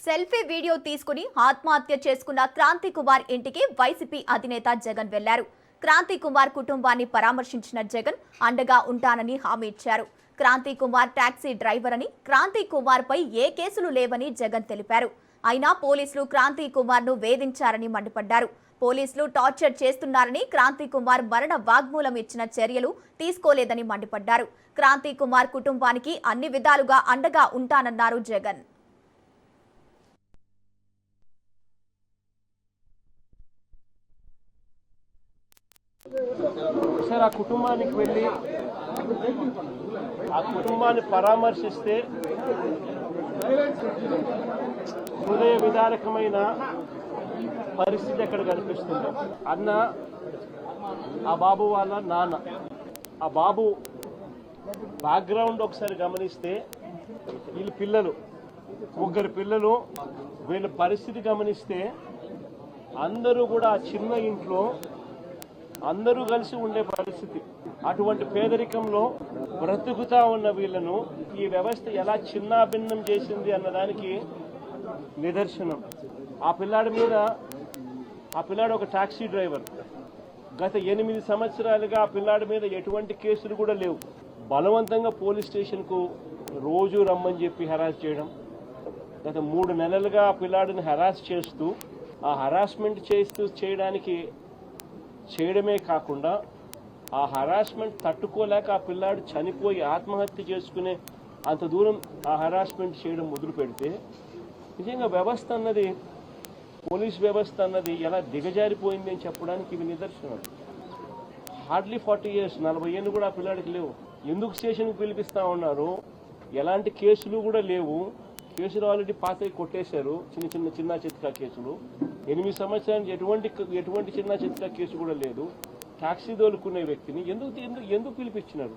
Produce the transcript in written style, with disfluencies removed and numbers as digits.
Selfie video తీసుకుని ఆత్మహత్య చేసుకున్న క్రాంతి కుమార్ ఇంటికి వైసీపీ అధినేత జగన్ వెళ్లారు. క్రాంతి కుమార్ కుటుంబాన్ని పరామర్శించిన జగన్ అండగా ఉంటానని హామీ ఇచ్చారు. క్రాంతి కుమార్ టాక్సీ డ్రైవర్ అని, క్రాంతి కుమార్ పై ఏ కేసులు లేవని జగన్ తెలిపారు. అయినా పోలీసులు క్రాంతి కుమార్ ను వేధించారని మండిపడ్డారు. పోలీసులు టార్చర్ చేస్తున్నారని, క్రాంతి కుమార్ మరణ వాగ్మూలం ఇచ్చిన చర్యలు తీసుకోలేదని మండిపడ్డారు. క్రాంతి కుమార్ కుటుంబానికి అన్ని విధాలుగా అండగా ఉంటానన్నారు జగన్. సార్ ఆ కుటుంబానికి వెళ్ళి ఆ కుటుంబాన్ని పరామర్శిస్తే హృదయ విదారకమైన పరిస్థితి ఎక్కడ కనిపిస్తుంది. అన్న ఆ బాబు వాళ్ళ నాన్న, ఆ బాబు బ్యాక్గ్రౌండ్ ఒకసారి గమనిస్తే వీళ్ళ పిల్లలు, ముగ్గురు పిల్లలు, వీళ్ళ పరిస్థితి గమనిస్తే అందరూ కూడా ఆ చిన్న ఇంట్లో అందరూ కలిసి ఉండే పరిస్థితి. అటువంటి పేదరికంలో బ్రతుకుతా ఉన్న వీళ్ళను ఈ వ్యవస్థ ఎలా చిన్నాభిన్నం చేసింది అన్నదానికి నిదర్శనం. ఆ పిల్లాడు ఒక టాక్సీ డ్రైవర్. గత 8 సంవత్సరాలుగా ఆ పిల్లాడి మీద ఎటువంటి కేసులు కూడా లేవు. బలవంతంగా పోలీస్ స్టేషన్కు రోజు రమ్మని చెప్పి హెరాస్ చేయడం, గత 3 నెలలుగా ఆ పిల్లాడిని హెరాస్ చేస్తూ, ఆ హెరాస్మెంట్ చేయడమే కాకుండా ఆ హెరాస్మెంట్ తట్టుకోలేక ఆ పిల్లాడు చనిపోయి ఆత్మహత్య చేసుకునే అంత దూరం ఆ హెరాస్మెంట్ చేయడం మొదలు పెడితే నిజంగా వ్యవస్థ అన్నది, పోలీస్ వ్యవస్థ అన్నది ఎలా దిగజారిపోయింది అని చెప్పడానికి ఇవి నిదర్శనం. హార్డ్లీ 40 years, 40 ఏళ్ళు కూడా ఆ పిల్లాడికి లేవు. ఎందుకు స్టేషన్కి పిలిపిస్తా ఉన్నారు? ఎలాంటి కేసులు కూడా లేవు. కేసులు ఆల్రెడీ పాతవి కొట్టేశారు, చిన్న చిత్కా కేసులు. 8 సంవత్సరానికి ఎటువంటి చిన్న చిత్కా కేసు కూడా లేదు. టాక్సీ దోలుకునే వ్యక్తిని ఎందుకు పిలిపించినారు?